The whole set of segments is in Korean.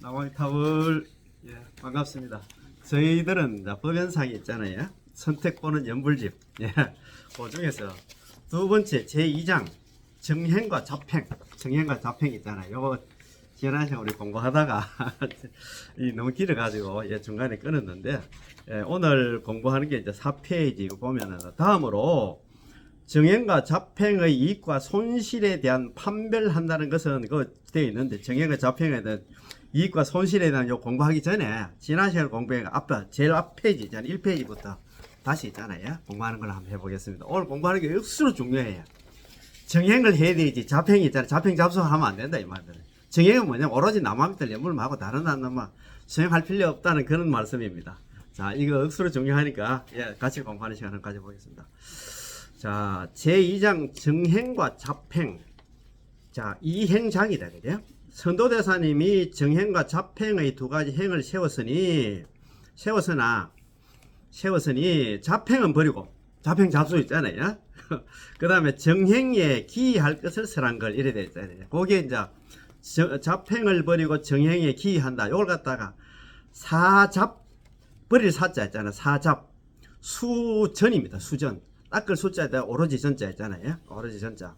나와이타블 반갑습니다. 저희들은 이제 법연상이 있잖아요. 선택권은 연불집. 그 중에서 두 번째 제2장 정행과 잡행. 정행과 잡행 있잖아요. 요거 지난 시간 우리 공부하다가 너무 길어가지고 중간에 끊었는데 오늘 공부하는 게 이제 4페이지 보면은 다음으로 정행과 잡행의 이익과 손실에 대한 판별한다는 것은 그 되어 있는데 정행과 잡행에 대한 이익과 손실에 대한 요 공부하기 전에 지난 시간 공부에 제일 앞 페이지 있잖아요. 1페이지부터 다시 있잖아요. 공부하는 걸 한번 해보겠습니다. 오늘 공부하는 게 억수로 중요해요. 정행을 해야 되지 잡행이 있잖아요. 잡행 잡수하면 안 된다 이 말들은. 정행은 뭐냐면 오로지 남아밑을 연물하고 다른 한놈만 수행할 필요 없다는 그런 말씀입니다. 자, 이거 억수로 중요하니까 같이 공부하는 시간을 가져보겠습니다. 자, 제2장 정행과 잡행. 자, 이행장이다, 그죠? 선도대사님이 정행과 잡행의 두 가지 행을 세웠으니 잡행은 버리고, 잡행 잡수 있잖아요. 그 다음에 정행에 기이할 것을 설한 걸 이래 돼 있잖아요. 거기에 이제 잡행을 버리고 정행에 기이한다. 이걸 갖다가 버릴 사자 있잖아요. 사잡. 수전입니다. 수전. 닦을 숫자에다 오로지 전자 있잖아요. 오로지 전자.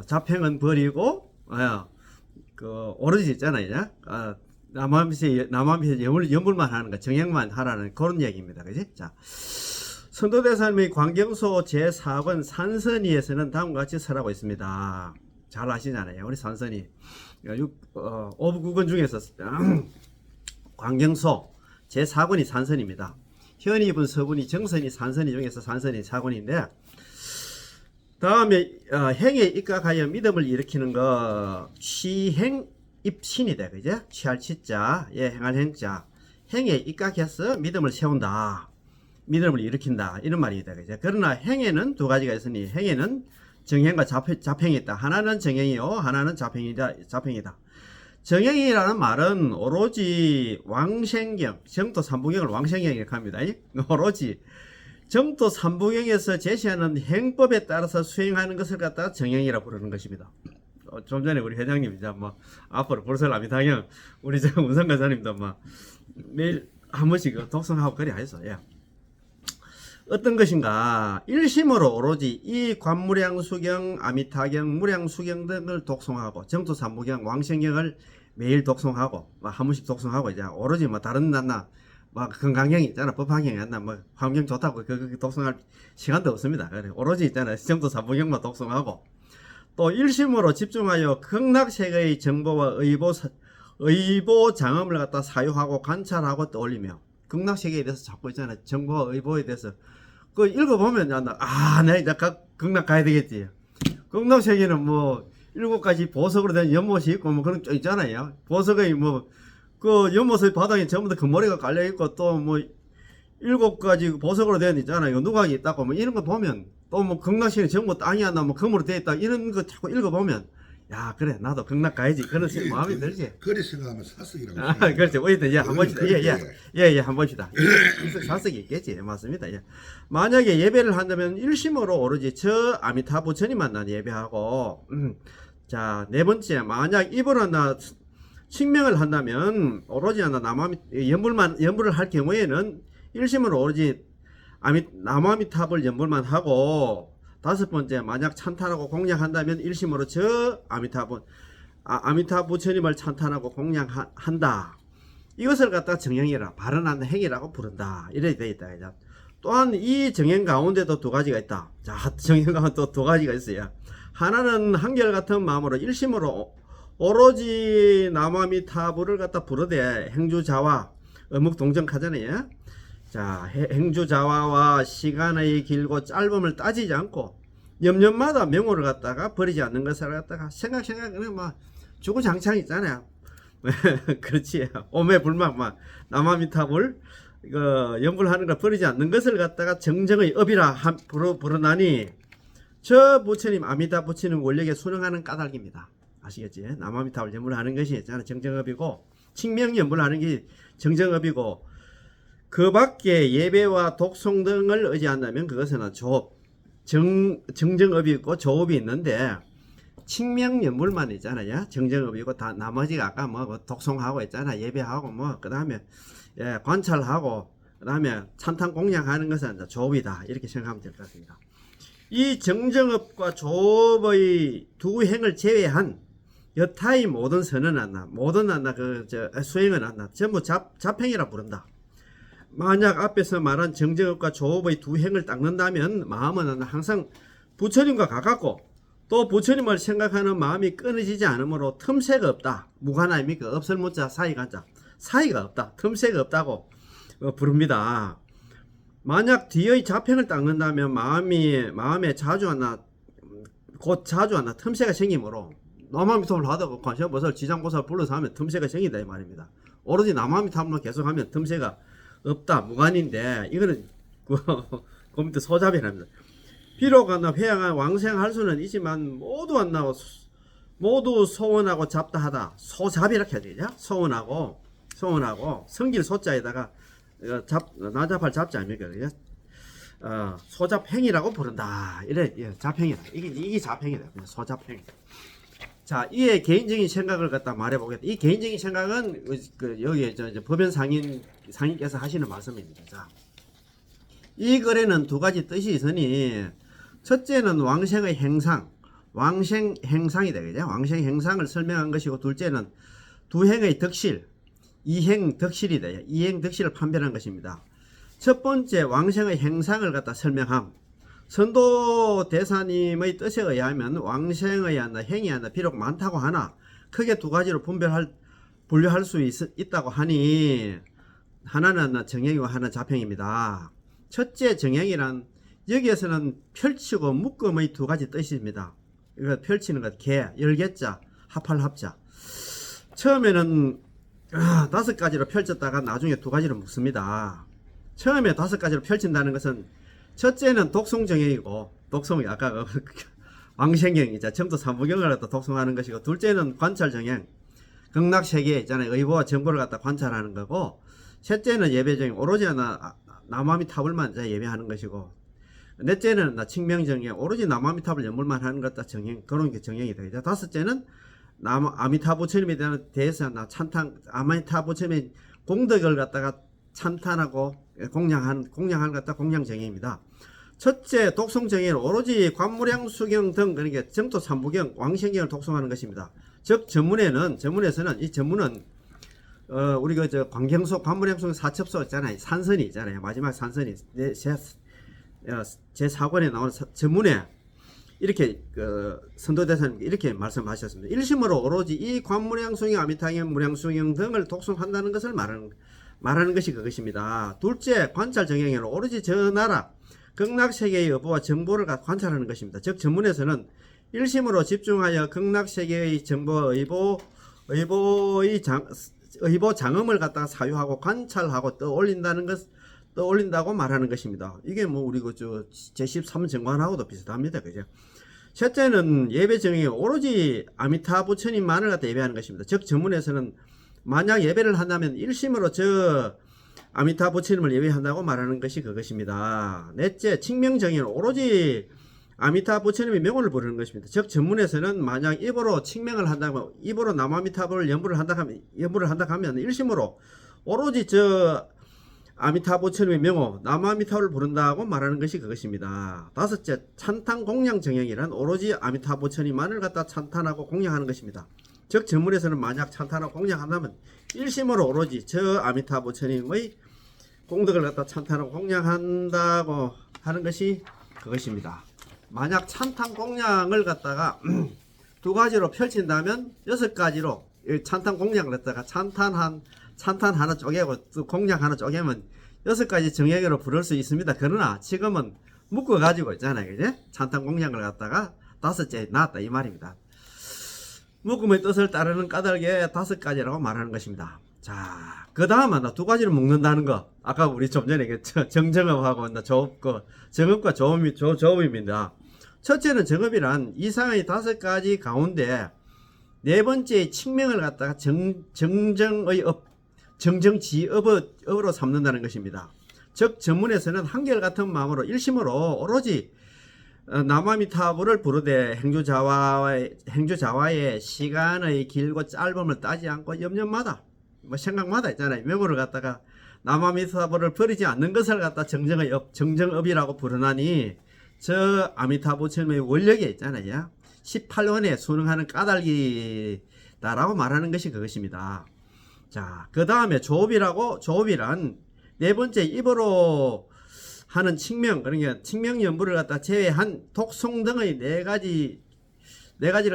잡행은 버리고, 오로지 있잖아요. 남아밑에 연불만 하는 거, 정행만 하라는 그런 얘기입니다. 그지? 자. 선도대사님의 광경소 제4권 산선이에서는 다음과 같이 설하고 있습니다. 잘 아시잖아요. 우리 산선이. 5부9권 중에서, 광경소 제4권이 산선입니다. 현이분, 서분이, 정선이, 산선이 중에서 산선이 4권인데, 다음에, 행에 입각하여 믿음을 일으키는 거, 취행, 입신이다. 그죠? 취할 치자, 행할 행자. 행에 입각해서 믿음을 세운다. 믿음을 일으킨다. 이런 말이다. 그죠? 그러나 행에는 두 가지가 있으니, 행에는 정행과 잡행이 있다. 하나는 정행이요, 하나는 잡행이다. 정행이라는 말은 오로지 왕생경, 정토 삼부경을 왕생경 이렇게 합니다. 오로지 정토 삼부경에서 제시하는 행법에 따라서 수행하는 것을 갖다가 정행이라 부르는 것입니다. 좀 전에 우리 회장님 이제 앞으로 불설아미탕경 우리 운성가사님도 매일 한 번씩 독성하고 그래 하였어. 어떤 것인가? 일심으로 오로지 이 관무량수경, 아미타경, 무량수경 등을 독송하고 정토 삼부경, 왕생경을 매일 독송하고 한 번씩 독송하고 이제 오로지 다른 건강경이 있잖아. 법화경이 있나 환경 좋다고 그 독송할 시간도 없습니다. 그래 오로지 있잖아. 정토 삼부경만 독송하고 또 일심으로 집중하여 극락세계의 정보와 의보 장엄을 갖다 사유하고 관찰하고 떠올리며 극락세계에 대해서 자꾸 있잖아. 정보와 의보에 대해서 그 읽어보면 내가 이제 극락 가야 되겠지. 극락세계는 7가지 보석으로 된 연못이 있고 그런 쪽 있잖아요. 보석의 그 연못의 바닥에 전부 다 금머리가 깔려 있고 또 7가지 보석으로 된 있잖아요. 누각이 있다고 이런 거 보면 또 극락세계 전부 땅이 안 나면 금으로 되어 있다. 이런 거 자꾸 읽어보면 그래 나도 극락 가야지 그런 마음이 들지. 그래 생각하면 사석이라고. 그렇죠. 한 번씩 한 번씩다. 사석이 있겠지. 맞습니다. 만약에 예배를 한다면 일심으로 오로지 저 아미타 부처님만 난 예배하고 자, 네 번째 만약 입으로 칭명을 한다면 오로지 연불을 할 경우에는 일심으로 오로지 남아미탑을 연불만 하고 다섯 번째 만약 찬탄하고 공양한다면 일심으로 저 아미타 부처님을 찬탄하고 공양한다. 이것을 갖다 정행이라 발언하는 행위라고 부른다. 이래 되어 있다. 또한 이 정행 가운데도 두 가지가 있다. 자, 정행 가운데 또 두 가지가 있어요. 하나는 한결같은 마음으로 일심으로 오로지 남아미타불을 갖다 부르되 행주자와 어묵동정하잖아요. 자, 행주자와와 시간의 길고 짧음을 따지지 않고 염려마다 명호를 갖다가 버리지 않는 것을 갖다가 생각하면 주구장창 있잖아요. 그렇지. 오매불망 남아미탑을 연불하는 걸 버리지 않는 것을 갖다가 정정의 업이라 부르나니 저 부처님 아미타 부처님 원력에 순응하는 까닭입니다. 아시겠지? 남아미탑을 연불하는 것이 있잖아. 정정업이고 칭명 연불하는 게 정정업이고 그 밖에 예배와 독송 등을 의지한다면 그것은 정정업이 있고 조업이 있는데 칙명연물만 있잖아요. 정정업이고 다 나머지가 아까 뭐 독송하고 있잖아. 예배하고 뭐 그다음에 관찰하고 그다음에 찬탄 공양하는 것은 이제 조업이다. 이렇게 생각하면 될 것 같습니다. 이 정정업과 조업의 두 행을 제외한 여타의 모든 선은 안나, 모든 안나 수행은 안나 전부 잡행이라 부른다. 만약 앞에서 말한 정정업과 조업의 두 행을 닦는다면 마음은 항상 부처님과 가깝고 또 부처님을 생각하는 마음이 끊어지지 않으므로 틈새가 없다. 무관아입니까? 없을 못자 사이간자 사이가 없다. 틈새가 없다고 부릅니다. 만약 뒤의 잡행을 닦는다면 마음에 자주 안나 틈새가 생기므로 남아미탑을 하다가 관세음보살 지장보살 불러서 하면 틈새가 생긴다 이 말입니다. 오로지 남아미탑만 계속하면 틈새가 없다 무관인데 이거는 그 밑에 소잡이랍니다. 비록 안나 회양한 왕생할 수는 있지만 모두 안 나고 모두 소원하고 잡다 하다 소잡이라고 해야 되냐? 소원하고 성길 소자에다가 나잡할 잡지 아닙니까? 소잡행이라고 부른다. 이래 잡행이다. 이게 잡행이다. 소잡행. 자, 이에 개인적인 생각을 갖다 말해보겠다. 이 개인적인 생각은 여기 법연 상인께서 하시는 말씀입니다. 자, 이 글에는 두 가지 뜻이 있으니 첫째는 왕생의 행상, 왕생 행상이다, 그죠? 왕생 행상을 설명한 것이고 둘째는 두 행의 덕실, 이행 덕실이다. 이행 덕실을 판별한 것입니다. 첫 번째 왕생의 행상을 갖다 설명함. 선도 대사님의 뜻에 의하면 왕생의 행이 비록 많다고 하나 크게 두 가지로 분류할 수 있다고 하니 하나는 정행이고 하나는 잡행입니다. 첫째 정행이란 여기에서는 펼치고 묶음의 두 가지 뜻입니다. 이거 펼치는 것 열개자 합할 합자. 처음에는 5가지로 펼쳤다가 나중에 2가지로 묶습니다. 처음에 5가지로 펼친다는 것은 첫째는 독송정행이고 독송이 아까 왕생경이자 점도 삼부경을 갖다 독송하는 것이고 둘째는 관찰정행 극락세계 있잖아요. 의보와 정보를 갖다 관찰하는 거고 셋째는 예배정행 오로지 남아미탑을만 예배하는 것이고 넷째는 칙명정행 오로지 남아미탑을 연물만 하는 것 갖다 정행 그런 게 정행이 되죠. 다섯째는 아미타 부처님에 대해서 찬탄 아미타 부처님의 공덕을 갖다가 찬탄하고 공양하는 갖다 공양정행입니다. 첫째 독송정행은 오로지 관무량수경 등 그러니까 정토 삼부경 왕생경을 독송하는 것입니다. 즉 전문에서는 이 전문은 우리 광경소 관무량수경 사첩소 있잖아요. 산선이 있잖아요. 마지막 산선이 제 4권에 나오는 전문에 이렇게 선도대사님 이렇게 말씀하셨습니다. 일심으로 오로지 이 관무량수경 아미타경 무량수경 등을 독송한다는 것을 말하는 것이 그것입니다. 둘째 관찰정행에는 오로지 저 나라 극락세계의 여부와 정보를 관찰하는 것입니다. 즉 전문에서는 일심으로 집중하여 극락세계의 정보 의보의 의보 장엄을 갖다가 사유하고 관찰하고 떠올린다고 말하는 것입니다. 이게 뭐 우리 제13 정관하고도 비슷합니다. 그죠? 셋째는 예배 정행이 오로지 아미타 부처님만을 갖다 예배하는 것입니다. 즉 전문에서는 만약 예배를 한다면 일심으로 저 아미타 부처님을 예배한다고 말하는 것이 그것입니다. 넷째 칙명정행은 오로지 아미타 부처님의 명호를 부르는 것입니다. 즉 전문에서는 만약 입으로 칙명을 한다면 입으로 남아미타불을 연부를 한다 하면 일심으로 오로지 저 아미타 부처님의 명호 남아미타불을 부른다고 말하는 것이 그것입니다. 다섯째 찬탄 공양 정행이란 오로지 아미타 부처님만을 갖다 찬탄하고 공양하는 것입니다. 즉 전문에서는 만약 찬탄하고 공양한다면 일심으로 오로지 저 아미타 부처님의 공덕을 갖다 찬탄하고 공양한다고 하는 것이 그것입니다. 만약 찬탄 공양을 갖다가 2가지로 펼친다면 6가지로 찬탄 공양을 갖다가 찬탄 하나 쪼개고 또 공양 하나 쪼개면 6가지 정액으로 부를 수 있습니다. 그러나 지금은 묶어 가지고 있잖아요. 그죠? 찬탄 공양을 갖다가 5째 나왔다 이 말입니다. 묶음의 뜻을 따르는 까닭에 5가지라고 말하는 것입니다. 자, 그 다음은 2가지를 묶는다는 거. 아까 우리 좀 전에 정정업하고 정업과 조업입니다. 첫째는 정업이란 이상의 5가지 가운데 4번째 칙명을 갖다가 정정지업으로 삼는다는 것입니다. 즉 전문에서는 한결같은 마음으로 일심으로 오로지 남아미타불을 부르되 행주자와의 시간의 길고 짧음을 따지 않고 염려마다 뭐 생각마다 있잖아요. 명호를 갖다가 남아미타불을 버리지 않는 것을 갖다 정정업이라고 부르나니 저 아미타부처님의 원력이 있잖아요. 18원에 순응하는 까닭이다라고 말하는 것이 그것입니다. 자, 그 다음에 조업이란 네 번째 입으로 하는 칙명, 그러니까 칙명 연부를 갖다 제외한 독송 등의 네 가지를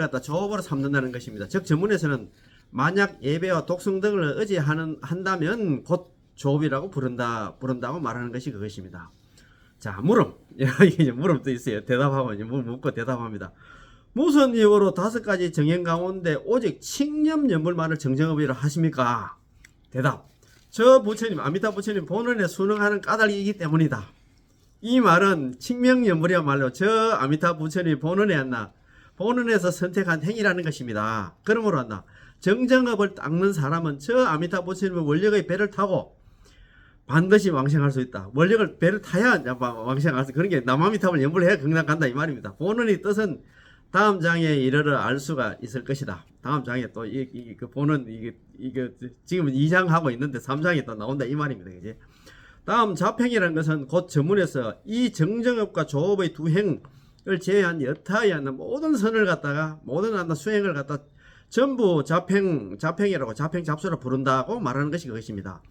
갖다 조업으로 삼는다는 것입니다. 즉 전문에서는 만약 예배와 독송 등을 한다면 곧 조업이라고 부른다고 말하는 것이 그것입니다. 자, 물음. 이제 물음도 있어요. 대답하고 이제 묻고 대답합니다. 무슨 이유로 5가지 정행 가운데 오직 칙념 연불만을 정정업이라 하십니까? 대답. 저 부처님, 아미타 부처님 본원에 순응하는 까닭이기 때문이다. 이 말은 칙명연불이야말로 저 아미타 부처님 본원에서 선택한 행위라는 것입니다. 그러므로 정정업을 닦는 사람은 저 아미타 부처님의 원력의 배를 타고 반드시 왕생할 수 있다. 원력을 배를 타야 왕생할 수 있다. 그런 게 남아미탑을 연불해야 경락 간다 이 말입니다. 본원의 뜻은 다음 장에 이르러 알 수가 있을 것이다. 다음 장에 또 그 본원 이게 지금 2장 하고 있는데 3장에 또 나온다 이 말입니다. 그지? 다음 자팽이라는 것은 곧 전문에서 이 정정업과 조업의 두 행을 제외한 여타의 모든 선을 갖다가 모든 수행을 갖다 전부 자팽이라고 자팽잡수로 부른다고 말하는 것이 그것입니다.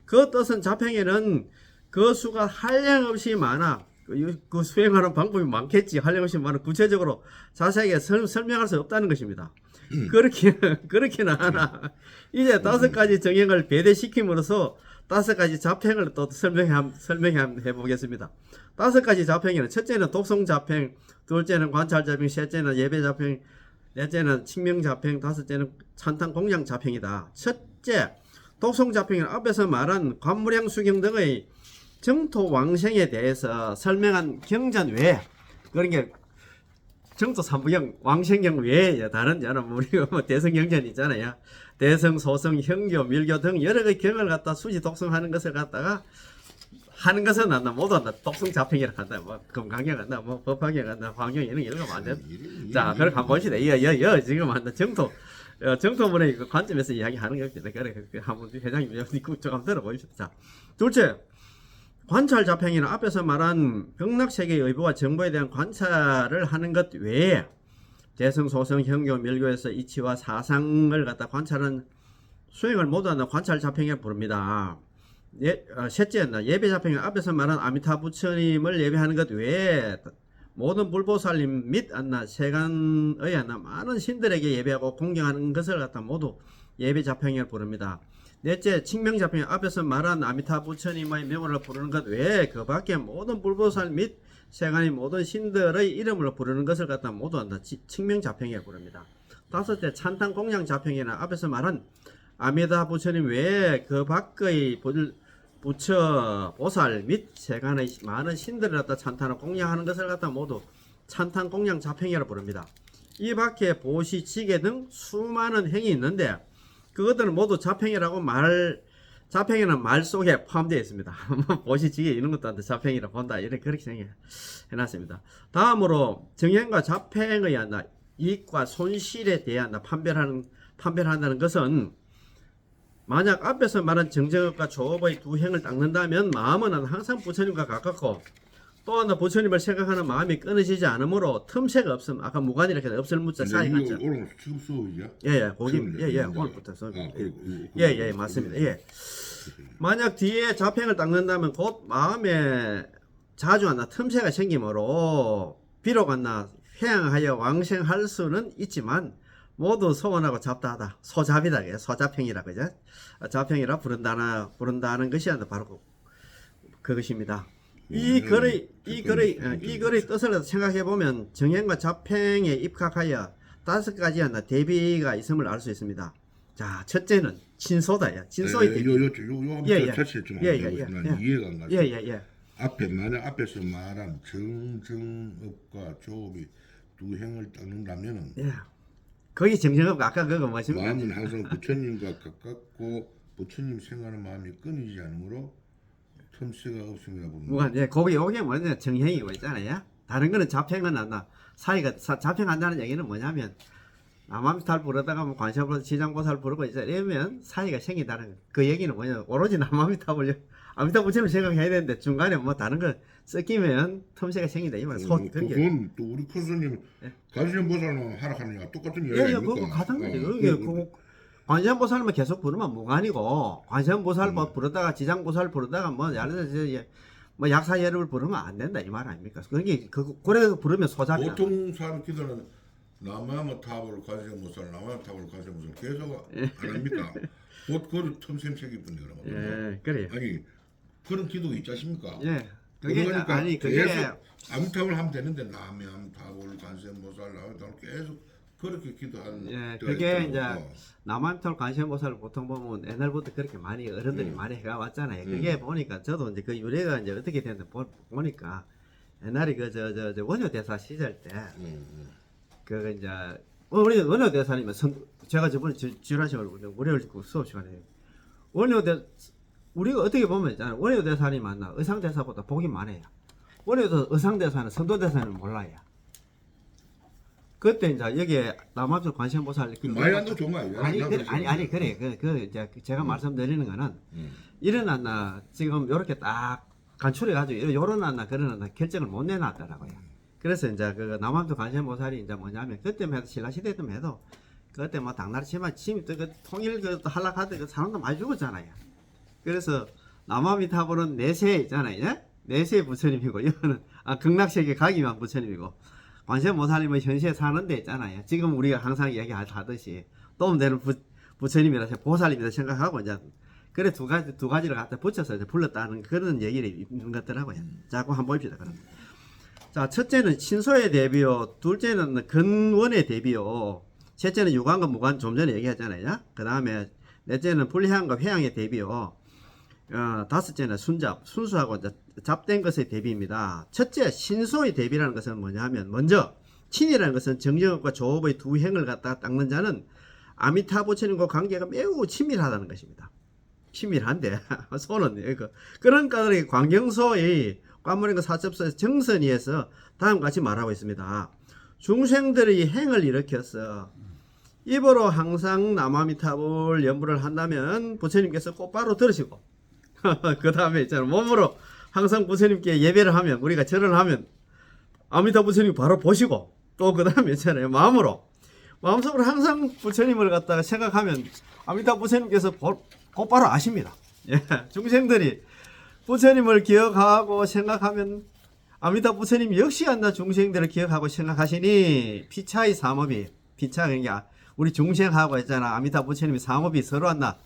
그 뜻은 자팽에는 그 수가 한량없이 많아. 그 수행하는 방법이 많겠지. 한량없이 많아. 구체적으로 자세하게 설명할 수 없다는 것입니다. 그렇게는 하나. 이제 5가지 정행을 배대시킴으로써 5가지 자팽을 또 설명해 보겠습니다. 5가지 자팽에는 첫째는 독송 자팽, 둘째는 관찰 자팽, 셋째는 예배 자팽, 넷째는 칙명 자팽, 다섯째는 찬탄 공양 자팽이다. 첫째, 독송 자팽은 앞에서 말한 관무량 수경 등의 정토 왕생에 대해서 설명한 경전 외에, 그러니까 정토 삼부경 왕생경 외에 다른 우리가 대성경전 있잖아요. 대성, 소성, 형교, 밀교 등 여러 가지 경을 갖다 수지 독성하는 것을 갖다가 하는 것은 모두 독성 자팽이라 한다. 금강경 한다, 법화경 한다, 황경 이런 거 만든. 자, 그렇게 한번 봅시다. 지금 한다. 정토문의 그 관점에서 이야기하는 겁니다. 그래, 한번 회장님 그쪽 한번 들어보십시오. 자, 둘째, 관찰 자팽이는 앞에서 말한 극락세계의 의보와 정보에 대한 관찰을 하는 것 외에 대성, 소성, 형교, 밀교에서 이치와 사상을 갖다 관찰하는 수행을 모두 하는 관찰 자팽이라고 부릅니다. 셋째, 예배 자팽은 앞에서 말한 아미타 부처님을 예배하는 것 외에 모든 불보살님 및 세간의 많은 신들에게 예배하고 공경하는 것을 갖다 모두 예배 자팽이라고 부릅니다. 넷째, 칙명 자팽은 앞에서 말한 아미타 부처님의 명호를 부르는 것 외에 그 밖에 모든 불보살 및 세간의 모든 신들의 이름을 부르는 것을 갖다 모두 한다. 칙명 자팽이라고 부릅니다. 다섯째, 찬탄 공양 자팽에는 앞에서 말한 아미타 부처님 외에 그 밖의 부처, 보살 및 세간의 많은 신들을 갖다 찬탄을 공양하는 것을 갖다 모두 찬탄 공양 자팽이라고 부릅니다. 이 밖에 보시, 지계 등 수많은 행이 있는데 그것들은 모두 자팽이라고 자팽이는 말 속에 포함되어 있습니다. 보시, 지계 이런 것도 한테 자팽이라고 본다. 그렇게 해놨습니다. 다음으로 정행과 자팽의 이익과 손실에 대한 판별한다는 것은 만약 앞에서 말한 정정업과 조업의 두 행을 닦는다면 마음은 항상 부처님과 가깝고 또 하나 부처님을 생각하는 마음이 끊어지지 않으므로 틈새가 없음. 아까 무관이라 해서 없을 무자 사이 같죠. 오늘 지금 수업이야? 오늘부터 수업. 맞습니다. 만약 뒤에 자팽을 닦는다면 곧 마음에 자주 틈새가 생기므로 비록 회양하여 왕생할 수는 있지만 모두 소원하고 잡다하다. 소잡이다. 소자팽이라 그죠? 자팽이라 부른다는 것이 바로 그것입니다. 이 글의 뜻을 생각해 보면 정행과 자팽에 입각하여 5가지 대비가 있음을 알 수 있습니다. 자, 첫째는 진소다. 진소의 대비. 이해가 안 가죠. 만약 앞에서 말한 정정업과 조업이 두 행을 닦는다면은 거기 정정업 아까 그거 뭐십니까? 마음은 항상 부처님과 가깝고 부처님 생각하는 마음이 끊이지 않으므로 틈새가 없음이라 부릅니다. 거기 요게 뭐냐 정행이고 있잖아요. 다른 거는 잡행은 안나 사이가 잡행한다는 얘기는 뭐냐면 남아미타를 부르다가 뭐 관세음보살 지장보살 부르고 이제 이러면 사이가 생긴다는 그 얘기는 뭐냐 오로지 남아미타를 아미타불처럼 생각해야 되는데 중간에 뭐 다른 거 섞이면 틈새가 생긴다 이 말. 그건 또 우리 코스님 관세음보살만 하락하느냐 똑같은 이야기 예예 아닙니까? 그거 같은 거죠. 관세음보살만 계속 부르면 무관이고 관세음보살 부르다가 지장보살 부르다가 뭐 예를 들어서 뭐 약사예를 부르면 안 된다 이 말 아닙니까? 그게 그래 부르면 소잡이야. 보통 사람 기도는 남아마 타불 관세음보살 남아마 타불 관세음보살 계속 안 합니까? 그것도 틈샘새기 뿐이 그러면. 예 그래요. 아니 그런 기도가 있지 않습니까? 예 그게 그러니까 아니 그게 계속 암탑을 하면 되는데 남의 암탑을 관세음보살 남의 계속 그렇게 기도하는 예, 때가 그게 있더라고요. 이제 남한톨 관세음보살을 보통 보면 옛날부터 그렇게 많이 어른들이 많이 해가 왔잖아요. 그게 보니까 저도 이제 그 유래가 이제 어떻게 됐는지 보니까 옛날에 그 저 원효 대사 시절 때 그 이제 우리 원효 대사님은 제가 저번에 지라시걸 월요일 수업 시간에 우리가 어떻게 보면 있잖아요. 원효 대사님 만나 의상 대사보다 복이 많아요. 원효 의상 대사는 선도 대사는 몰라요. 그때 이제 여기에 남아줄 관세음보살 많이 한도 좋은 거 아니에요? 아니 그래 그 이제 제가 말씀드리는 거는 일어났나 지금 요렇게 딱 간추려 가지고 요런났나 그러나 결정을 못 내놨더라고요. 그래서 이제 그 남아줄 관세음보살이 이제 뭐냐면 그때만 해도 신라 시대 때만 해도 그때 뭐 당나라 치마 침입 그 통일 그 한락하던 그 사람도 많이 죽었잖아요. 그래서 남아미타불은 내세 있잖아요. 예? 내세 부처님이고 이거는 극락세계 가기만 부처님이고 관세음보살님은 현시에 사는 데 있잖아요. 지금 우리가 항상 얘기하듯이 도움되는 부처님이라서 보살님이라 생각하고 이제 그래 두 가지를 갖다 붙여서 이제 불렀다는 그런 얘기를 있는 것더라고요. 자꾸 한번 봅시다. 그럼. 자, 첫째는 신소의 대비요, 둘째는 근원의 대비요, 셋째는 유관과 무관 좀 전에 얘기했잖아요. 그 다음에 넷째는 불향과 회향의 대비요. 다섯째는 순수하고 잡된 것의 대비입니다. 첫째, 신소의 대비라는 것은 뭐냐면, 먼저, 친이라는 것은 정정업과 조업의 두 행을 갖다가 닦는 자는 아미타 부처님과 관계가 매우 친밀하다는 것입니다. 친밀한데, 손은, 그런 까닭에 광경소의 관문인과 사첩소에서 정선위에서 다음과 같이 말하고 있습니다. 중생들의 행을 일으켜서 입으로 항상 남아미타불 연부를 한다면 부처님께서 곧바로 들으시고 그 다음에 있잖아요. 몸으로 항상 부처님께 예배를 하면 우리가 절을 하면 아미타 부처님 바로 보시고 또 그 다음에 있잖아요. 마음속으로 항상 부처님을 갖다가 생각하면 아미타 부처님께서 곧바로 아십니다. 예, 중생들이 부처님을 기억하고 생각하면 아미타 부처님 역시 안나 중생들을 기억하고 생각하시니 피차의 삼업이 피차 그러니까 우리 중생하고 했잖아. 아미타 부처님이 삼업이 서로 안나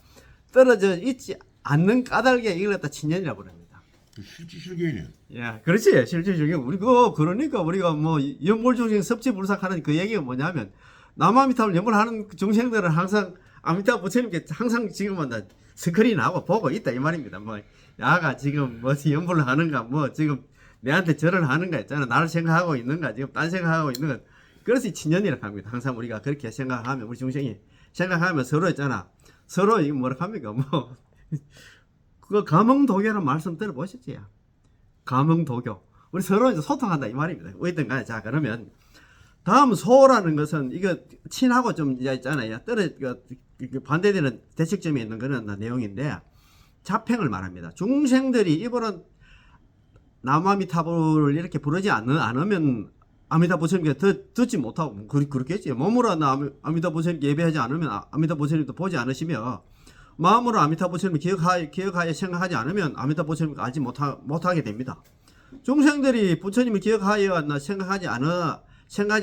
떨어져 있지 않는 까닭에 이걸 갖다 친연이라고 부릅니다. 실질적이네. 예, 그렇지. 실질적인 그러니까 우리가 뭐 연몰 중생 섭지불삭하는 그 얘기가 뭐냐면 남아미타를 연몰하는 중생들은 항상 아미타 부처님께 항상 지금은 다 스크린하고 보고 있다 이 말입니다. 뭐 야가 지금 뭐 연불을 하는가 뭐 지금 내한테 절을 하는가 있잖아. 나를 생각하고 있는가 지금 딴 생각하고 있는가. 그래서 친연이라고 합니다. 항상 우리가 그렇게 생각하면 우리 중생이 생각하면 서로 있잖아. 서로 이거 뭐라 합니까 뭐 그거 감흥도교라는 말씀 들어보셨지? 감흥도교. 우리 서로 이제 소통한다 이 말입니다. 어쨌든 간에 자 그러면 다음 소라는 것은 이거 친하고 좀 있잖아요. 반대되는 대책점이 있는 그런 내용인데 잡행을 말합니다. 중생들이 입으로 남아미타불을 이렇게 부르지 않으면 아미타 부처님께 듣지 못하고 그렇겠지. 몸으로 아미타 부처님께 예배하지 않으면 아미타 부처님도 보지 않으시며 마음으로 아미타 부처님을 기억하여 생각하지 않으면 아미타 부처님을 알지 못하게 됩니다. 중생들이 부처님을 기억하여 생각하지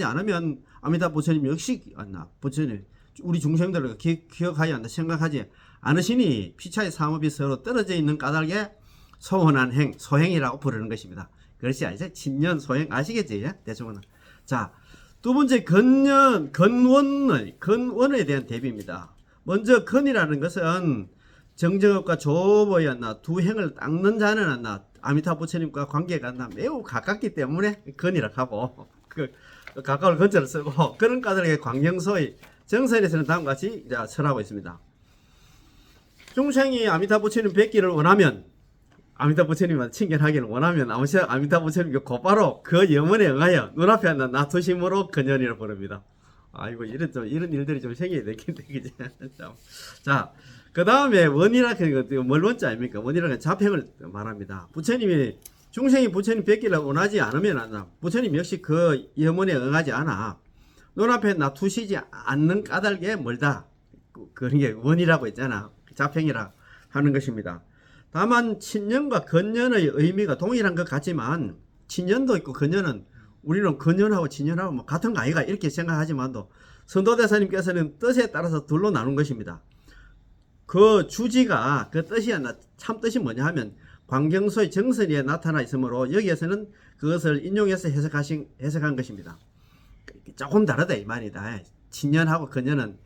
않으면 아미타 부처님 역시 부처님 우리 중생들을 기억하여 생각하지 않으시니 피차의 삼업이 서로 떨어져 있는 까닭에 소원한 행, 소행이라고 부르는 것입니다. 그렇지 알죠? 친년, 소행 아시겠지? 대충은. 자, 두 번째 근원에 대한 대비입니다. 먼저 근이라는 것은 정정업과 조업의 두 행을 닦는 자는 아미타 부처님과 관계가 매우 가깝기 때문에 근이라고 하고 가까울 근자를 쓰고 그런 까닭에 광경소의 정선에서는 다음과 같이 설하고 있습니다. 중생이 아미타 부처님 뵙기를 원하면 아미타 부처님한테 친견하기를 원하면 아미타 부처님께 곧바로 그 염원에 응하여 눈앞에 있는 나투심으로 근연이라 부릅니다. 아이고 이런 일들이 좀 생겨야 되겠네 그지? 자, 그 다음에 원이라는 건 뭘 원자 아닙니까? 원이라는 건 자평을 말합니다. 부처님이 중생이 부처님 뵙기를 원하지 않으면 부처님 역시 그 염원에 응하지 않아. 눈앞에 나투시지 않는 까닭에 멀다. 그런 게 원이라고 했잖아. 자평이라 하는 것입니다. 다만 친연과 근연의 의미가 동일한 것 같지만 친연도 있고 근연은 우리는 근연하고 친연하고 뭐 같은 거 아이가 이렇게 생각하지만도 선도대사님께서는 뜻에 따라서 둘로 나눈 것입니다. 그 주지가 그 뜻이 참 뜻이 뭐냐 하면 광경소의 정선에 나타나 있으므로 여기에서는 그것을 인용해서 해석한 것입니다. 조금 다르다 이 말이다. 친연하고 근연은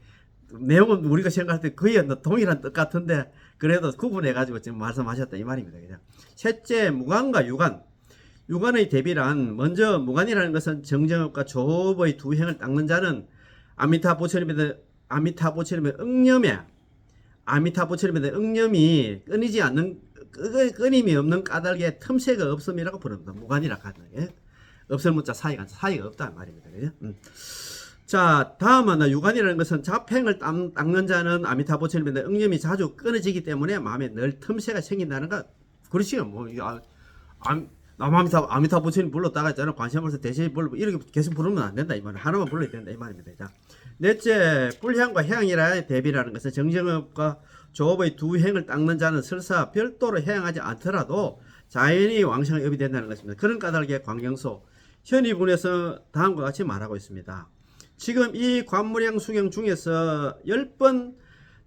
내용은 우리가 생각할 때 거의 동일한 뜻 같은데 그래도 구분해 가지고 지금 말씀하셨다 이 말입니다. 그냥 셋째 무관과 유관. 유관의 대비란 먼저 무관이라는 것은 정정업과 조업의 두 행을 닦는 자는 아미타 부처님의 응념이 끊이지 않는 끊임이 없는 까닭에 틈새가 없음이라고 부릅니다. 무관이라 하는 게 없을 문자 사이가 없다 말입니다. 그죠? 자, 다음은 유관이라는 것은 자팽을 닦는 자는 아미타 부처님의 응념이 자주 끊어지기 때문에 마음에 늘 틈새가 생긴다는 것. 그렇지요. 뭐 아미타 부처님 불렀다가 있잖아. 관세음보살 대신 불러 이렇게 계속 부르면 안 된다 이 말은 하나만 불러야 된다 이 말입니다. 자, 넷째 불향과 해양이라의 대비라는 것은 정정업과 조업의 두 행을 닦는 자는 설사 별도로 해양하지 않더라도 자연히 왕성의 업이 된다는 것입니다. 그런 까닭에 광경소 현의분에서 다음과 같이 말하고 있습니다. 지금 이 관무량 수경 중에서 10번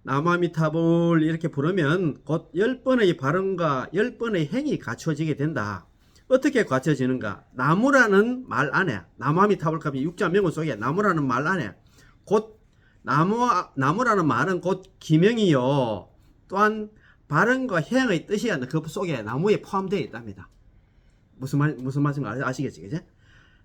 남아미탑을 이렇게 부르면 곧 10번의 발언과 10번의 행이 갖춰지게 된다. 어떻게 갖춰지는가? 나무라는 말 안에 남아미탑을 가면 육자명언 속에 나무라는 말 안에 곧 나무라는 말은 곧 기명이요. 또한 발언과 행의 뜻이 그 속에 나무에 포함되어 있답니다. 무슨 말인지 아시겠지? 그지?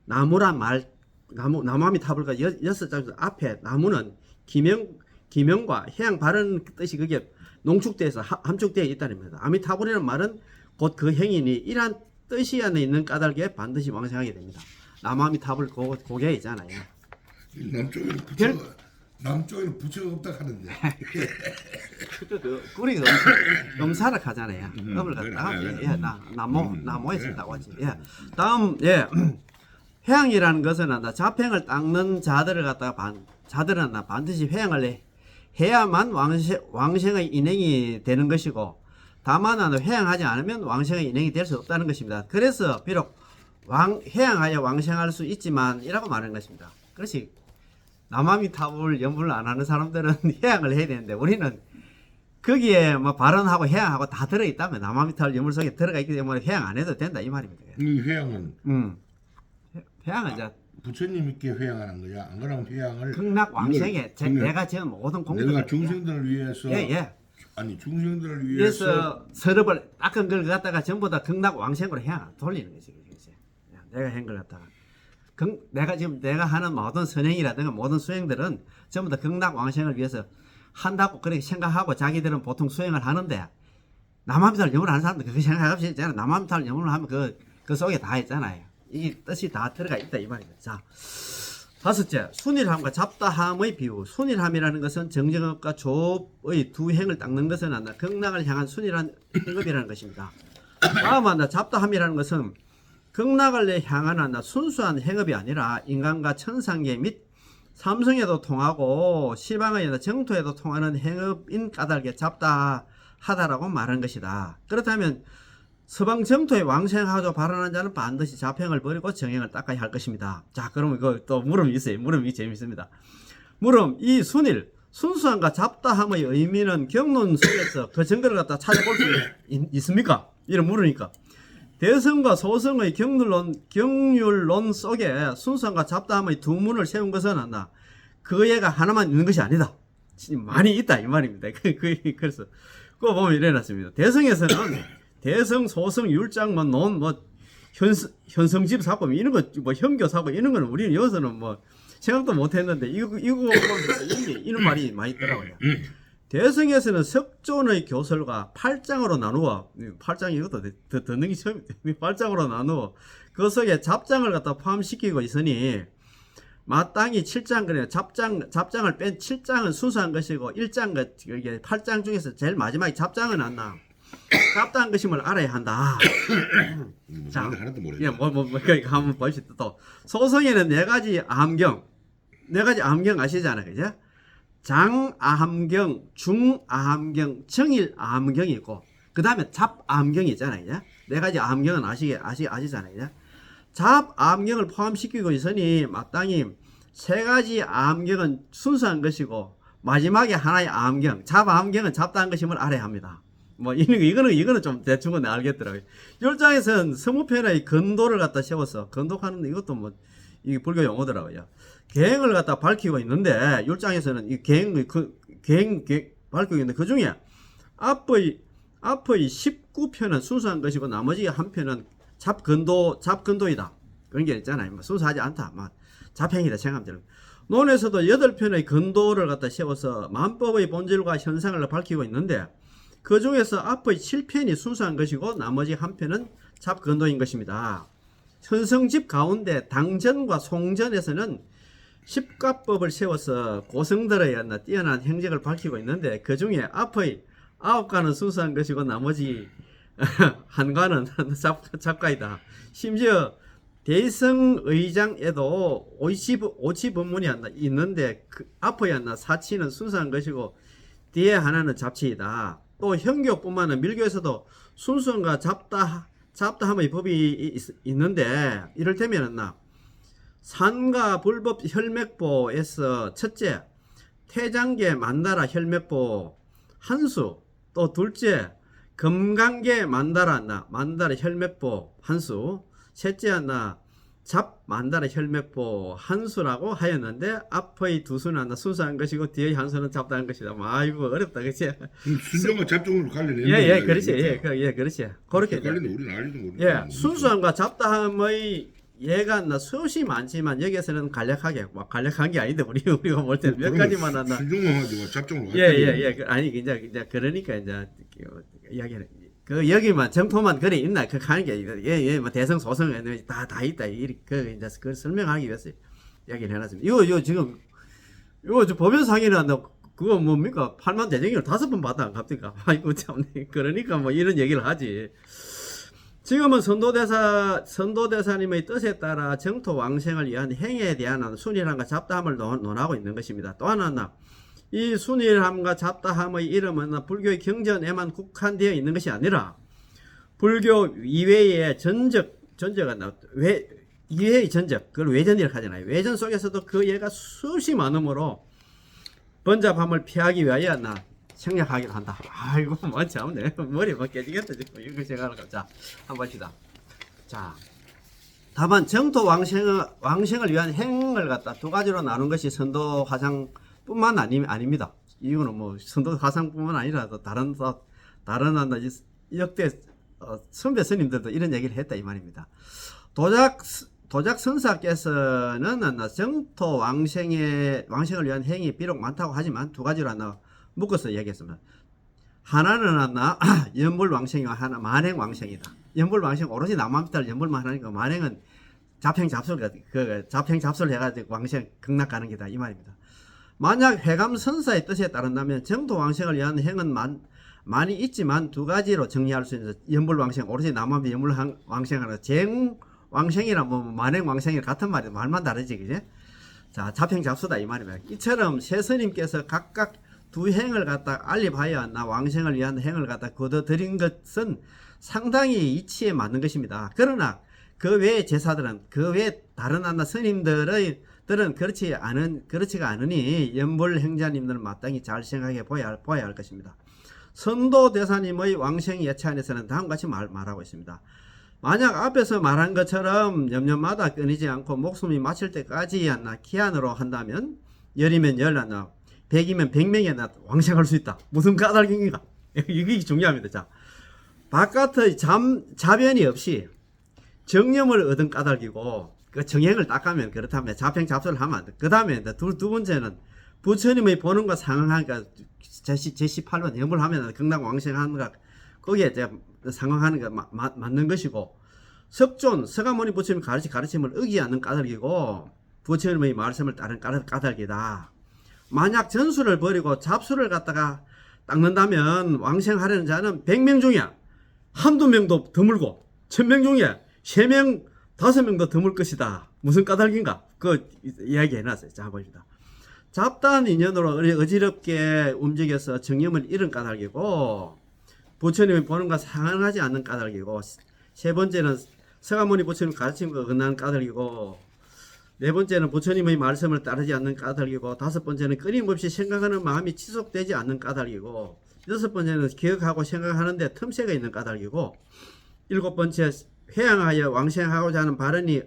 나무란 말 남아미타불과 6장 앞에 나무는 기명과 해양 발언 뜻이 그게 농축돼서 함축되어 있다는 겁니다. 아미타불이라는 말은 곧 그 행인이 이러한 뜻이 안에 있는 까닭에 반드시 왕성하게 됩니다. 남아미타불 고개 있잖아요. 남쪽에는 부처가 없다 하는데. 우리가 음사를 하잖아요. 음을 갖다가 나무에 쓴다고 하지. 다음 회양이라는 것은 자팽을 닦는 자들을 갖다가 자들은 반드시 회양을 해야만 왕생의 인행이 되는 것이고 다만 회양하지 않으면 왕생의 인행이 될 수 없다는 것입니다. 그래서 비록 회양하여 왕생할 수 있지만 이라고 말하는 것입니다. 그렇지 남아미타불 연불을 안 하는 사람들은 회양을 해야 되는데 우리는 거기에 뭐 발언하고 회양하고 다 들어있다면 남아미타불 연불 속에 들어가 있기 때문에 회양 안 해도 된다 이 말입니다. 이 회양은 회양은 이제 부처님께 회양하는 거야. 안 그러면 회양을 극락 왕생에 내가 지금 모든 공덕을 내가 중생들을 위해서 아니 중생들을 위해서 서럽을 닦은 걸 갖다가 전부 다 극락 왕생으로 회양 돌리는 거지. 내가 한 걸 갖다가 내가 하는 모든 선행이라든가 모든 수행들은 전부 다 극락 왕생을 위해서 한다고 그렇게 생각하고 자기들은 보통 수행을 하는데 남아미타불 염을 하는 사람들 그렇게 생각할 수 있잖아요. 남아미타불 염을 하면 그 속에 다 있잖아요. 이 뜻이 다 들어가 있다 이 말입니다. 자, 다섯째 순일함과 잡다함의 비유. 순일함이라는 것은 정정업과 조업의 두 행을 닦는 것은 아니라 극락을 향한 순일한 행업이라는 것입니다. 다음은 잡다함이라는 것은 극락을 향한 순수한 행업이 아니라 인간과 천상계 및 삼성에도 통하고 시방의 정토에도 통하는 행업인 까닭에 잡다하다라고 말한 것이다. 그렇다면 서방 정토에 왕생하고 발언한 자는 반드시 자평을 버리고 정행을 닦아야 할 것입니다. 자, 그러면 이거 또 물음이 있어요. 물음이 재밌습니다. 물음, 이 순수함과 잡다함의 의미는 경론 속에서 그 증거를 갖다 찾아볼 수 있습니까? 이런 물으니까. 대성과 소성의 경률론 속에 순수함과 잡다함의 두 문을 세운 것은 않나. 그 예가 하나만 있는 것이 아니다. 많이 있다 이 말입니다. 그래서 그거 보면 이래놨습니다. 대성에서는 대성, 소성, 율장, 현성집 사고 이런 거 현교 사고 이런 거는 우리는 여기서는 생각도 못 했는데 이런 말이 많이 있더라고요. 대성에서는 석존의 교설과 8장으로 나누어 8장 이것도 더 듣는 게 처음 8장으로 나누어 그 속에 잡장을 갖다 포함시키고 있으니 마땅히 7장 그래 잡장을 뺀 7장은 순수한 것이고 1장 이게 8장 중에서 제일 마지막에 잡장은 안 나. 잡다한 것임을 알아야 한다. 자, 하나도 모르겠네. 예, 그러니까 한번 보시죠. 또 소성에는 네 가지 암경 아시잖아요, 그죠? 장아함경, 중아함경, 정일아함경이 있고, 그 다음에 잡암경이 있잖아요, 그죠? 네 가지 암경은 아시잖아요, 그죠? 잡암경을 포함시키고 있으니 마땅히 세 가지 암경은 순수한 것이고 마지막에 하나의 암경, 잡암경은 잡다한 것임을 알아야 합니다. 뭐 이거는 좀 대충은 알겠더라고요. 율장에서는 서무편의 근도를 갖다 세워서 근도하는 이것도 뭐 이게 불교 용어더라고요. 계행을 갖다 밝히고 있는데 율장에서는 이 계행 밝히고 있는데 그 중에 앞의 19편은 순수한 것이고 나머지 한 편은 잡근도이다. 그런 게 있잖아요. 뭐 순수하지 않다. 뭐 잡행이다 생각하면 되는. 논에서도 8편의 근도를 갖다 세워서 만법의 본질과 현상을 밝히고 있는데 그 중에서 앞의 7편이 순수한 것이고 나머지 한 편은 잡근도인 것입니다. 현성집 가운데 당전과 송전에서는 십가법을 세워서 고성들의 뛰어난 행적을 밝히고 있는데 그 중에 앞의 9가는 순수한 것이고 나머지 한가는 잡가이다. 심지어 대성의장에도 오치 법문이 있는데 그 앞의 사치는 순수한 것이고 뒤에 하나는 잡치이다. 또 형교뿐만 아니라 밀교에서도 순수함과 잡다함의 법이 있는데 이를테면 산가 불법 혈맥보에서 첫째 태장계 만다라 혈맥보 한수, 또 둘째 금강계 만다라 혈맥보 한수, 셋째 잡 만다라 혈맥보 한수라고 하였는데 앞의 두 수는 순수한 것이고 뒤의 한 수는 잡다한 것이다. 아이고 어렵다, 그렇지? 순정과 잡종으로 갈려내는 예, 그렇지, 그렇지. 그렇게 갈리는 우리는 알지도 모르는. 예, 순수함과 잡다함의 예가 수없이 많지만 여기에서는 간략한 게 아닌데 우리가 볼 때는 몇 가지만 한다. 순정만 가지고 잡종으로. 아니 이제 그러니까 이제 이야기는. 그 여기만 정토만 그래 있나 그 하는 게 뭐 대성 소성 다 있다 그 이제 그 설명하기 위해서 이야기를 해놨습니다. 이거 지금 저 법연상에는 그거 뭡니까 8만 대정인을 5번 받아 안 갑니까? 아이고 참 그러니까 뭐 이런 얘기를 하지. 지금은 선도대사님의 뜻에 따라 정토 왕생을 위한 행위에 대한 순일함과 잡다함을 논하고 있는 것입니다. 또 하나 이 순일함과 잡다함의 이름은 불교의 경전에만 국한되어 있는 것이 아니라 불교 이외의 이외의 전적, 그걸 외전이라고 하잖아요. 외전 속에서도 그 예가 수없이 많으므로 번잡함을 피하기 위하여 생략하기를 한다. 아이고 뭐 참네 머리 막 깨지겠다 지금 이거 생각하니까. 자 한번 봅시다. 자 다만 정토 왕생을 위한 행을 갖다 두 가지로 나눈 것이 선도 화상 뿐만 아닙니다. 이거는 뭐 선도 화상뿐만 아니라 다른 역대 선배 스님들도 이런 얘기를 했다 이 말입니다. 도작 선사께서는 정토 왕생을 위한 행위 비록 많다고 하지만 두 가지로 묶어서 얘기했습니다. 하나는 연불 왕생이와 하나 만행 왕생이다. 연불 왕생 오로지 남한비탈 연불만 하니까 만행은 잡행잡술 해가지고 왕생 극락 가는 게다 이 말입니다. 만약 회감선사의 뜻에 따른다면 정토왕생을 위한 행은 많이 있지만 두 가지로 정리할 수 있는 연불왕생 오로지 남한비 연불왕생하는 쟁왕생이랑 뭐 만행왕생이랑 같은 말이 말만 다르지 그제? 자 잡행잡수다 이 말입니다. 이처럼 세 스님께서 각각 두 행을 갖다 알립하여 왕생을 위한 행을 갖다 거둬들인 것은 상당히 이치에 맞는 것입니다. 그러나 그 외의 제사들은 그 외 다른 스님들은 그렇지가 않으니 연불 행자님들은 마땅히 잘 생각해 보아야 할 것입니다. 선도대사님의 왕생 예찬에서는 다음과 같이 말하고 있습니다. 만약 앞에서 말한 것처럼 염려마다 끊이지 않고 목숨이 마칠 때까지 기한으로 한다면 열이면 열 100이면 100명이 왕생할 수 있다. 무슨 까닭인가? 이게 중요합니다. 자, 바깥의 자변이 없이 정념을 얻은 까닭이고 그 정행을 닦으면 그렇다면 잡행잡수를 하면 안 돼. 그 다음에 두 번째는 부처님의 보는과 상응하니까 제18번 염불하면 극락왕생하는가 거기에 제가 상응하는 게 맞는 것이고, 석존 서가모니 부처님 가르침을 어기지 않는 까닭이고 부처님의 말씀을 따른 까닭이다. 만약 전수를 버리고 잡수를 갖다가 닦는다면 왕생하려는 자는 100명 중에 한두 명도 드물고 1000명 중에 3명 5명도 드물 것이다. 무슨 까닭인가? 그 이야기 해놨어요. 자, 보십니다. 잡다한 인연으로 어지럽게 움직여서 정념을 잃은 까닭이고, 부처님이 보는 것 상응하지 않는 까닭이고, 세 번째는 서가모니 부처님 가르침과 어긋나는 까닭이고, 네 번째는 부처님의 말씀을 따르지 않는 까닭이고, 다섯 번째는 끊임없이 생각하는 마음이 지속되지 않는 까닭이고, 여섯 번째는 기억하고 생각하는데 틈새가 있는 까닭이고, 일곱 번째 회양하여 왕생하고자 하는 발언이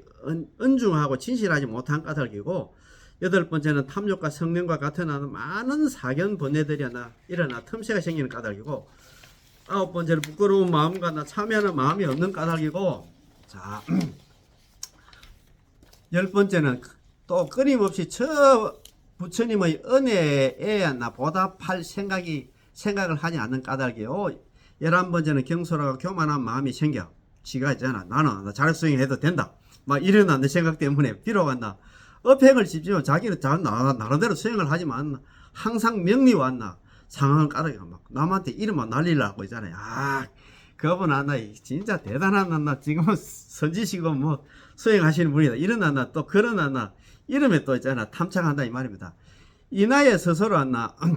은중하고 진실하지 못한 까닭이고, 여덟 번째는 탐욕과 성명과 같은 많은 사견 번뇌들이 일어나 틈새가 생기는 까닭이고, 아홉 번째는 부끄러운 마음과 참여하는 마음이 없는 까닭이고, 자, 열 번째는 또 끊임없이 저 부처님의 은혜에 보답할 생각을 하지 않는 까닭이요. 11번째는 경솔하고 교만한 마음이 생겨. 지가 있잖아. 나는 자력수행 해도 된다. 막 이런 내 생각 때문에 비록 업행을 집지만 자기는 나름대로 수행을 하지만 항상 명리와 상황을 까다가 막 남한테 이름만 날리려고 있잖아요. 그분 진짜 대단한 지금은 선지시고 뭐 수행하시는 분이다. 이런 또 그런 이름에 또 있잖아. 탐착한다 이 말입니다. 이 나이에 스스로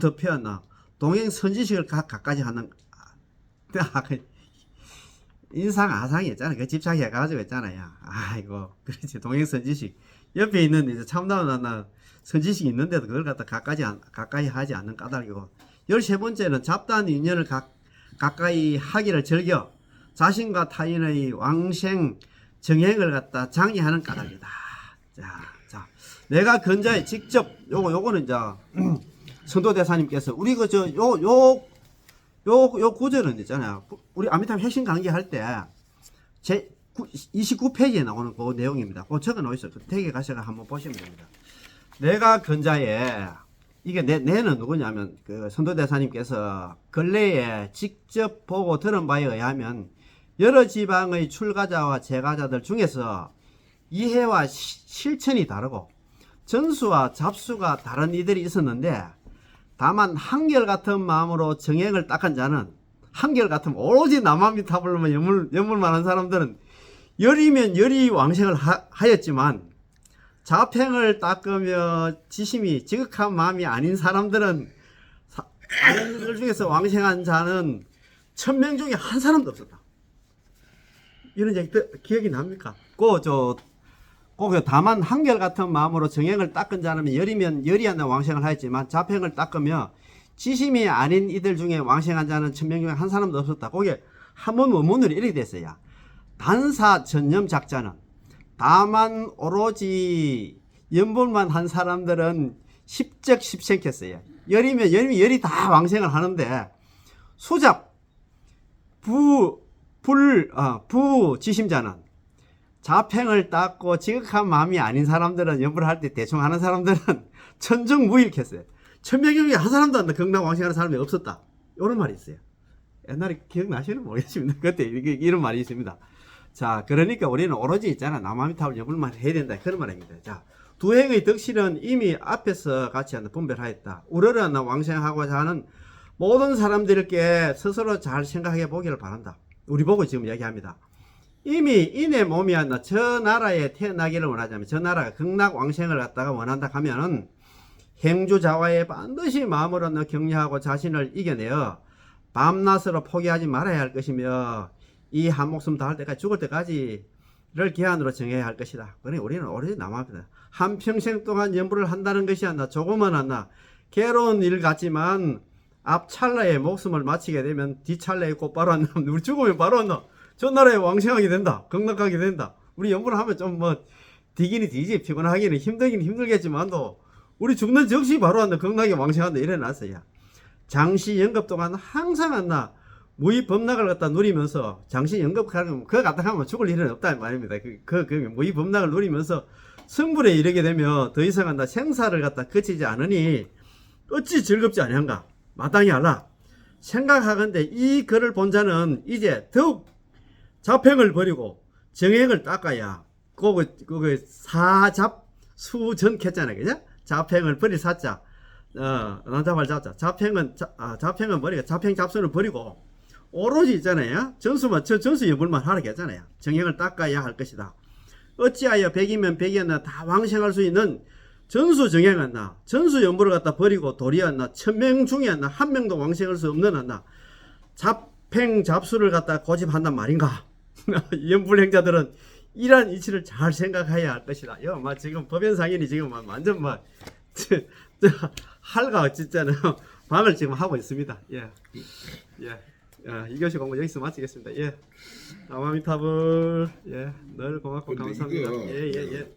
덮여 동행 선지식을 각까지 하는 인상 아상이 있잖아요. 그 집착해가지고 있잖아요. 아이고, 그렇지. 동행 선지식. 옆에 있는 이제 참다운 선지식이 있는데도 그걸 갖다 가까이 하지 않는 까닭이고, 13번째는 잡다한 인연을 가까이 하기를 즐겨 자신과 타인의 왕생 정행을 갖다 장려하는 까닭이다. 자, 내가 근자에 직접 요거는 이제 선도대사님께서 우리 요 구절은 있잖아요. 우리 아미타불 핵심 강의할 때 제 29페이지에 나오는 그 내용입니다. 그거 적어 놓으세요. 그 택에 가셔서 한번 보시면 됩니다. 내가 근자에 이게 내는 누구냐면 그 선도대사님께서 근래에 직접 보고 들은 바에 의하면 여러 지방의 출가자와 재가자들 중에서 이해와 실천이 다르고 전수와 잡수가 다른 이들이 있었는데, 다만 한결같은 마음으로 정행을 닦은 자는, 한결같은 오로지 남아미타불로만 연물만 한 사람들은 열이면 열이 왕생을 하였지만, 자팽을 닦으며 지심이 지극한 마음이 아닌 사람들은 다른 들 중에서 왕생한 자는 1000명 중에 한 사람도 없었다. 이런 얘기 기억이 납니까? 다만 한결같은 마음으로 정행을 닦은 자는 열이면 열이 안 왕생을 하였지만, 자팽을 닦으며 지심이 아닌 이들 중에 왕생한 자는 1000명 중에 한 사람도 없었다. 거기에 한번 원문으로 이렇게 됐어요. 단사 전념 작자는, 다만 오로지 연불만 한 사람들은 십적십생했어요. 열이면 열이 다 왕생을 하는데, 수잡 부지심자는, 자팽을 닦고 지극한 마음이 아닌 사람들은, 연불을 할 때 대충 하는 사람들은 천중무일했어요. 1000명 중에 한 사람도 안 돼. 극락 왕생하는 사람이 없었다. 이런 말이 있어요. 옛날에 기억나시는 모르겠습니다. 그때 이런 말이 있습니다. 자, 그러니까 우리는 오로지 있잖아. 남아미타불 연불만 해야 된다. 그런 말입니다. 자, 두 행의 덕실은 이미 앞에서 같이 분별하였다. 우러러 왕생하고자 하는 모든 사람들께 스스로 잘 생각해 보기를 바란다. 우리 보고 지금 이야기합니다. 이미 이내 몸이 저 나라에 태어나기를 원하자면, 저 나라가 극락 왕생을 갖다가 원한다 하면은 행주자와에 반드시 마음으로 격려하고 자신을 이겨내어 밤낮으로 포기하지 말아야 할 것이며, 이 한 목숨 다할 때까지, 죽을 때까지를 기한으로 정해야 할 것이다. 그러니 우리는 오로지 남아입니다. 한평생 동안 연부를 한다는 것이 조금은 괴로운 일 같지만, 앞 찰나에 목숨을 마치게 되면 뒤 찰나에 곧바로 우리 죽으면 바로 저 나라에 왕생하게 된다. 극락하게 된다. 우리 연부를 하면 좀 디기니 디지, 피곤하기는 힘들긴 힘들겠지만도 우리 죽는 즉시 바로 극락에 왕생한다. 이래놨어요. 장시 영급 동안 항상 무의 법락을 갖다 누리면서, 장시 영급하면 그거 갖다 하면 죽을 일은 없다 말입니다. 그 무의 법락을 누리면서 성불에 이르게 되면 더 이상 생사를 갖다 거치지 않으니 어찌 즐겁지 아니한가? 마땅히 알라. 생각하건대 이 글을 본 자는 이제 더욱 잡행을 버리고 정행을 닦아야 그거 사잡수전했잖아요, 그죠? 잡행을 버릴 사자, 남자말 잡자. 잡행은 버리고 잡행 잡수는 버리고 오로지 있잖아요. 전수 여불만 하라고 했잖아요. 정행을 닦아야 할 것이다. 어찌하여 백이면 백이었나 다 왕생할 수 있는 전수 정행했나 전수 연부를 갖다 버리고 도리였나 1000명 중에였나 한 명도 왕생할 수 없는 했나 잡행 잡수를 갖다 고집한단 말인가. 연불행자들은 이러한 이치를 잘 생각해야 할 것이다. 지금 법연상인이 지금 완전 할가 진짜는 방을 지금 하고 있습니다. 예. 이것이 공부 여기서 마치겠습니다. 예. 아마미타불. 예. 늘 고맙고 근데 감사합니다. 이거 예.